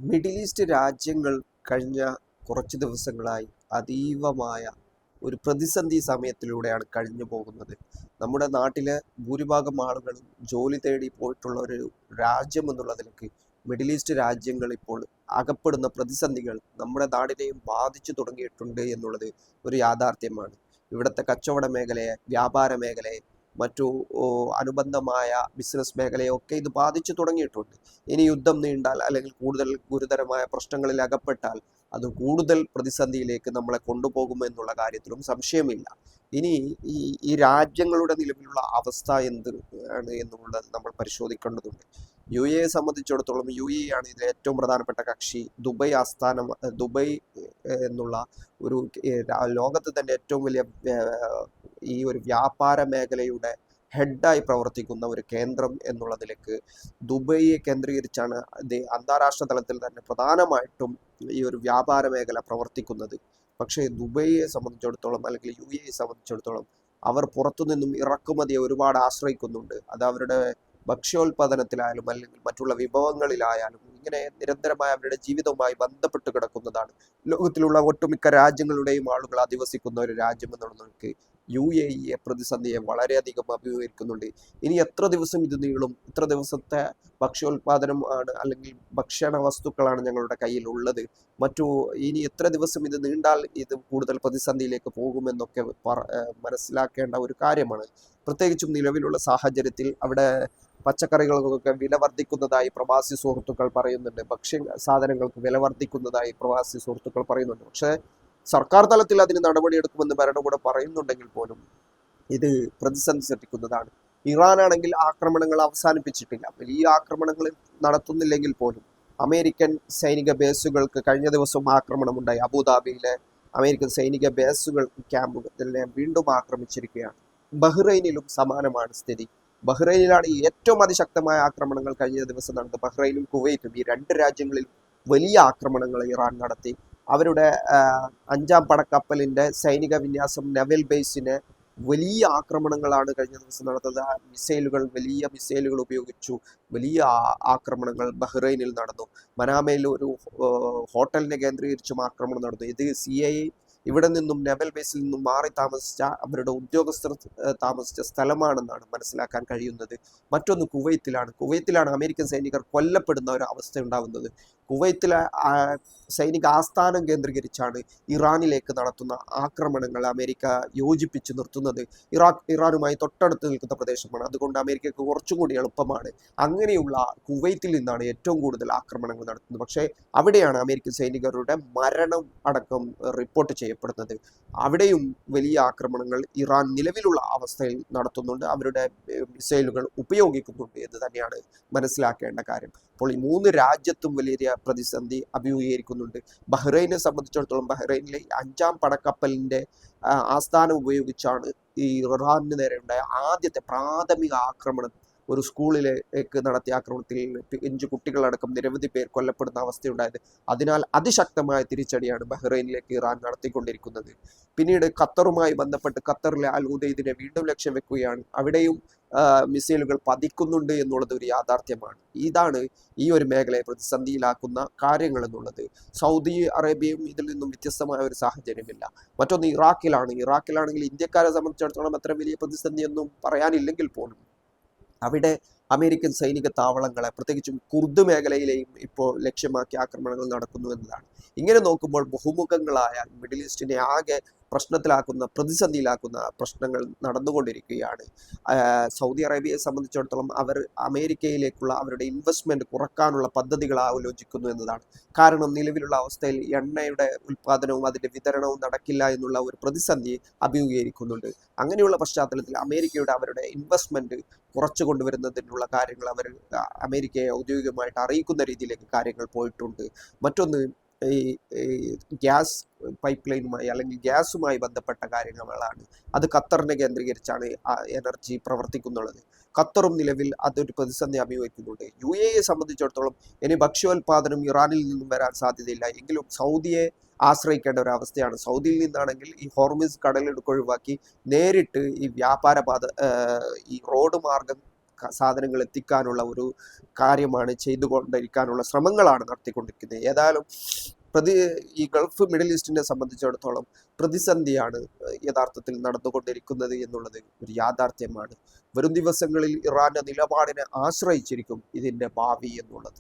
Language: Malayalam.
മിഡിൽ ഈസ്റ്റ് രാജ്യങ്ങൾ കഴിഞ്ഞ കുറച്ച് ദിവസങ്ങളായി അതീവമായ ഒരു പ്രതിസന്ധി സമയത്തിലൂടെയാണ് കഴിഞ്ഞു പോകുന്നത്. നമ്മുടെ നാട്ടിലെ ഭൂരിഭാഗം ആളുകളും ജോലി തേടി പോയിട്ടുള്ള ഒരു രാജ്യം എന്നുള്ള നിലയ്ക്ക് മിഡിൽ ഈസ്റ്റ് രാജ്യങ്ങൾ ഇപ്പോൾ അകപ്പെടുന്ന പ്രതിസന്ധികൾ നമ്മുടെ നാടിനെയും ബാധിച്ചു തുടങ്ങിയിട്ടുണ്ട് എന്നുള്ളത് ഒരു യാഥാർത്ഥ്യമാണ്. ഇവിടുത്തെ കച്ചവട മേഖലയെ, വ്യാപാര മേഖലയെ, മറ്റു അനുബന്ധമായ ബിസിനസ് മേഖലയൊക്കെ ഇത് ബാധിച്ചു തുടങ്ങിയിട്ടുണ്ട്. ഇനി യുദ്ധം നീണ്ടാൽ അല്ലെങ്കിൽ കൂടുതൽ ഗുരുതരമായ പ്രശ്നങ്ങളിൽ അകപ്പെട്ടാൽ അത് കൂടുതൽ പ്രതിസന്ധിയിലേക്ക് നമ്മളെ കൊണ്ടുപോകുമെന്നുള്ള കാര്യത്തിലും സംശയമില്ല. ഇനി ഈ ഈ രാജ്യങ്ങളുടെ നിലവിലുള്ള അവസ്ഥ എന്ത് ആണ് എന്നുള്ളത് നമ്മൾ പരിശോധിക്കേണ്ടതുണ്ട്. യു എയെ സംബന്ധിച്ചിടത്തോളം യു എ ആണ് ഇതിലെ ഏറ്റവും പ്രധാനപ്പെട്ട കക്ഷി. ദുബൈ ആസ്ഥാനം, ദുബൈ എന്നുള്ള ഒരു ലോകത്ത് തന്നെ ഏറ്റവും വലിയ ഈ ഒരു വ്യാപാര മേഖലയുടെ ഹെഡായി പ്രവർത്തിക്കുന്ന ഒരു കേന്ദ്രം എന്നുള്ള നിലക്ക് ദുബൈയെ കേന്ദ്രീകരിച്ചാണ് അന്താരാഷ്ട്ര തലത്തിൽ തന്നെ പ്രധാനമായിട്ടും ഈ ഒരു വ്യാപാര മേഖല പ്രവർത്തിക്കുന്നത്. പക്ഷേ ദുബൈയെ സംബന്ധിച്ചിടത്തോളം അല്ലെങ്കിൽ യു എയെ സംബന്ധിച്ചിടത്തോളം അവർ പുറത്തുനിന്നും ഇറക്കുമതിയെ ഒരുപാട് ആശ്രയിക്കുന്നുണ്ട്. അത് അവരുടെ ഭക്ഷ്യോൽപാദനത്തിലായാലും അല്ലെങ്കിൽ മറ്റുള്ള വിഭവങ്ങളിലായാലും ഇങ്ങനെ നിരന്തരമായ അവരുടെ ജീവിതവുമായി ബന്ധപ്പെട്ട് കിടക്കുന്നതാണ്. ലോകത്തിലുള്ള ഒട്ടുമിക്ക രാജ്യങ്ങളുടെയും ആളുകൾ അധിവസിക്കുന്ന ഒരു രാജ്യം എന്നുള്ളവർക്ക് യു എ ഇ പ്രതിസന്ധിയെ വളരെയധികം അഭിമുഖീകരിക്കുന്നുണ്ട്. ഇനി എത്ര ദിവസം ഇത് നീളും? ഇത്ര ദിവസത്തെ ഭക്ഷ്യോൽപാദനം ആണ് അല്ലെങ്കിൽ ഭക്ഷണ വസ്തുക്കളാണ് ഞങ്ങളുടെ കയ്യിൽ ഉള്ളത്. ഇനി എത്ര ദിവസം ഇത് നീണ്ടാൽ ഇത് കൂടുതൽ പ്രതിസന്ധിയിലേക്ക് പോകുമെന്നൊക്കെ മനസ്സിലാക്കേണ്ട ഒരു കാര്യമാണ്. പ്രത്യേകിച്ചും നിലവിലുള്ള സാഹചര്യത്തിൽ അവിടെ പച്ചക്കറികൾക്കൊക്കെ വില വർദ്ധിക്കുന്നതായി പ്രവാസി സുഹൃത്തുക്കൾ പറയുന്നുണ്ട്. ഭക്ഷ്യ സാധനങ്ങൾക്ക് വില വർദ്ധിക്കുന്നതായി പ്രവാസി സുഹൃത്തുക്കൾ പറയുന്നുണ്ട്. പക്ഷേ സർക്കാർ തലത്തിൽ അതിന് നടപടിയെടുക്കുമെന്ന് ഭരണകൂടം പറയുന്നുണ്ടെങ്കിൽ പോലും ഇത് പ്രതിസന്ധി സൃഷ്ടിക്കുന്നതാണ്. ഇറാനാണെങ്കിൽ ആക്രമണങ്ങൾ അവസാനിപ്പിച്ചിട്ടില്ല. വലിയ ആക്രമണങ്ങൾ നടത്തുന്നില്ലെങ്കിൽ പോലും അമേരിക്കൻ സൈനിക ബേസുകൾക്ക് കഴിഞ്ഞ ദിവസം ആക്രമണമുണ്ടായി. അബുദാബിയിലെ അമേരിക്കൻ സൈനിക ബേസുകൾ, ക്യാമ്പുകളെ വീണ്ടും ആക്രമിച്ചിരിക്കുകയാണ്. ബഹ്റൈനിലും സമാനമാണ് സ്ഥിതി. ബഹ്റൈനിലാണ് ഏറ്റവും അതിശക്തമായ ആക്രമണങ്ങൾ കഴിഞ്ഞ ദിവസം നടന്നത്. ബഹ്റൈനും കുവൈറ്റും, ഈ രണ്ട് രാജ്യങ്ങളിൽ വലിയ ആക്രമണങ്ങൾ ഇറാൻ നടത്തി. അവരുടെ 5ാം പടക്കപ്പലിന്റെ സൈനിക വിന്യാസം നെവൽ ബേസിനെ വലിയ ആക്രമണങ്ങളാണ് കഴിഞ്ഞ ദിവസം നടന്നത്. വലിയ മിസൈലുകൾ ഉപയോഗിച്ചു വലിയ ആക്രമണങ്ങൾ ബഹ്റൈനിൽ നടന്നു. മനാമയിൽ ഒരു ഹോട്ടലിനെ കേന്ദ്രീകരിച്ചും ആക്രമണം നടന്നു. ഇത് CIA ഇവിടെ നിന്നും നെവൽ ബേസിൽ നിന്നും മാറി താമസിച്ച അവരുടെ ഉദ്യോഗസ്ഥർ താമസിച്ച സ്ഥലമാണെന്നാണ് മനസ്സിലാക്കാൻ കഴിയുന്നത്. മറ്റൊന്ന് കുവൈത്തിലാണ് അമേരിക്കൻ സൈനികർ കൊല്ലപ്പെടുന്ന ഒരു അവസ്ഥ ഉണ്ടാവുന്നത്. കുവൈത്തിലെ സൈനിക ആസ്ഥാനം കേന്ദ്രീകരിച്ചാണ് ഇറാനിലേക്ക് നടത്തുന്ന ആക്രമണങ്ങൾ അമേരിക്ക യോജിപ്പിച്ച് നിർത്തുന്നത്. ഇറാനുമായി തൊട്ടടുത്ത് നിൽക്കുന്ന പ്രദേശമാണ്. അതുകൊണ്ട് അമേരിക്കക്ക് കുറച്ചുകൂടി എളുപ്പമാണ്. അങ്ങനെയുള്ള കുവൈത്തിൽ നിന്നാണ് ഏറ്റവും കൂടുതൽ ആക്രമണങ്ങൾ നടത്തുന്നത്. പക്ഷേ അവിടെയാണ് അമേരിക്കൻ സൈനികരുടെ മരണം അടക്കം റിപ്പോർട്ട് ചെയ്യപ്പെടുന്നത്. അവിടെയും വലിയ ആക്രമണങ്ങൾ ഇറാൻ നിലവിലുള്ള അവസ്ഥയിൽ നടത്തുന്നുണ്ട്. അവരുടെ മിസൈലുകൾ ഉപയോഗിക്കുന്നുണ്ട് എന്ന് തന്നെയാണ് മനസ്സിലാക്കേണ്ട കാര്യം. അപ്പോൾ ഈ 3 രാജ്യത്തും വലിയ പ്രതിസന്ധി അഭിമുഖീകരിക്കുന്നുണ്ട്. ബഹ്റൈനെ സംബന്ധിച്ചിടത്തോളം ബഹ്റൈനിലെ 5ാം പടക്കപ്പലിന്റെ ആസ്ഥാനം ഉപയോഗിച്ചാണ് ഈ ഇറാന് നേരെ ഉണ്ടായ ആദ്യത്തെ പ്രാഥമിക ആക്രമണം. ഒരു സ്കൂളിലേക്ക് നടത്തിയ ആക്രമണത്തിൽ 5 കുട്ടികളടക്കം നിരവധി പേർ കൊല്ലപ്പെടുന്ന അവസ്ഥയുണ്ടായത്. അതിനാൽ അതിശക്തമായ തിരിച്ചടിയാണ് ബഹ്റൈനിലേക്ക് ഇറാൻ നടത്തിക്കൊണ്ടിരിക്കുന്നത്. പിന്നീട് ഖത്തറുമായി ബന്ധപ്പെട്ട് ഖത്തറിലെ അൽ ഉദൈദിനെ വീണ്ടും ലക്ഷ്യം വെക്കുകയാണ്. അവിടെയും മിസൈലുകൾ പതിക്കുന്നുണ്ട് എന്നുള്ളത് ഒരു യാഥാർത്ഥ്യമാണ്. ഇതാണ് ഈ ഒരു മേഖലയെ പ്രതിസന്ധിയിലാക്കുന്ന കാര്യങ്ങൾ എന്നുള്ളത്. സൗദി അറേബ്യയും ഇതിൽ നിന്നും വ്യത്യസ്തമായ ഒരു സാഹചര്യമില്ല. മറ്റൊന്ന് ഇറാഖിലാണെങ്കിൽ ഇന്ത്യക്കാരെ സംബന്ധിച്ചിടത്തോളം അത്ര വലിയ പ്രതിസന്ധിയൊന്നും പറയാനില്ലെങ്കിൽ പോലും അവിടെ അമേരിക്കൻ സൈനിക താവളങ്ങളെ, പ്രത്യേകിച്ചും കുർദ് മേഖലയിലെയും ഇപ്പോൾ ലക്ഷ്യമാക്കി ആക്രമണങ്ങൾ നടക്കുന്നു എന്നതാണ്. ഇങ്ങനെ നോക്കുമ്പോൾ ബഹുമുഖങ്ങളായ മിഡിൽ ഈസ്റ്റിനെ ആകെ പ്രശ്നത്തിലാക്കുന്ന, പ്രതിസന്ധിയിലാക്കുന്ന പ്രശ്നങ്ങൾ നടന്നുകൊണ്ടിരിക്കുകയാണ്. സൗദി അറേബ്യയെ സംബന്ധിച്ചിടത്തോളം അവർ അമേരിക്കയിലേക്കുള്ള അവരുടെ ഇൻവെസ്റ്റ്മെന്റ് കുറക്കാനുള്ള പദ്ധതികൾ ആലോചിക്കുന്നു എന്നതാണ്. കാരണം നിലവിലുള്ള അവസ്ഥയിൽ എണ്ണയുടെ ഉൽപ്പാദനവും അതിന്റെ വിതരണവും നടക്കില്ല എന്നുള്ള ഒരു പ്രതിസന്ധി അഭിമുഖീകരിക്കുന്നുണ്ട്. അങ്ങനെയുള്ള പശ്ചാത്തലത്തിൽ അവരുടെ ഇൻവെസ്റ്റ്മെന്റ് കുറച്ചു കൊണ്ടുവരുന്നതിനുള്ള കാര്യങ്ങൾ അവർ അമേരിക്കയെ ഔദ്യോഗികമായിട്ട് അറിയിക്കുന്ന രീതിയിലേക്ക് കാര്യങ്ങൾ പോയിട്ടുണ്ട്. മറ്റൊന്ന് ഈ ഗ്യാസ് പൈപ്പ് ലൈനുമായി അല്ലെങ്കിൽ ഗ്യാസുമായി ബന്ധപ്പെട്ട കാര്യങ്ങളാണ്. അത് ഖത്തറിനെ കേന്ദ്രീകരിച്ചാണ് എനർജി പ്രവർത്തിക്കുന്നുള്ളത്. ഖത്തറും നിലവിൽ അതൊരു പ്രതിസന്ധി അഭിമുഖീകരിക്കുന്നുണ്ട്. UAE സംബന്ധിച്ചിടത്തോളം ഇനി ഭക്ഷ്യോൽപാദനം ഇറാനിൽ നിന്നും വരാൻ സാധ്യതയില്ല. എങ്കിലും സൗദിയെ ആശ്രയിക്കേണ്ട ഒരു അവസ്ഥയാണ്. സൗദിയിൽ നിന്നാണെങ്കിൽ ഈ ഹോർമിസ് കടലിടുക്ക് ഒഴിവാക്കി നേരിട്ട് ഈ വ്യാപാര പാത, ഈ റോഡ് മാർഗം സാധനങ്ങൾ എത്തിക്കാനുള്ള ഒരു കാര്യമാണ് ചെയ്തുകൊണ്ടിരിക്കാനുള്ള ശ്രമങ്ങളാണ് നടത്തിക്കൊണ്ടിരിക്കുന്നത്. ഏതായാലും ഈ ഗൾഫ് മിഡിൽ ഈസ്റ്റിനെ സംബന്ധിച്ചിടത്തോളം പ്രതിസന്ധിയാണ് യഥാർത്ഥത്തിൽ നടന്നുകൊണ്ടിരിക്കുന്നത് എന്നുള്ളത് ഒരു യാഥാർത്ഥ്യമാണ്. വരും ദിവസങ്ങളിൽ ഇറാന്റെ നിലപാടിനെ ആശ്രയിച്ചിരിക്കും ഇതിന്റെ ഭാവി എന്നുള്ളത്.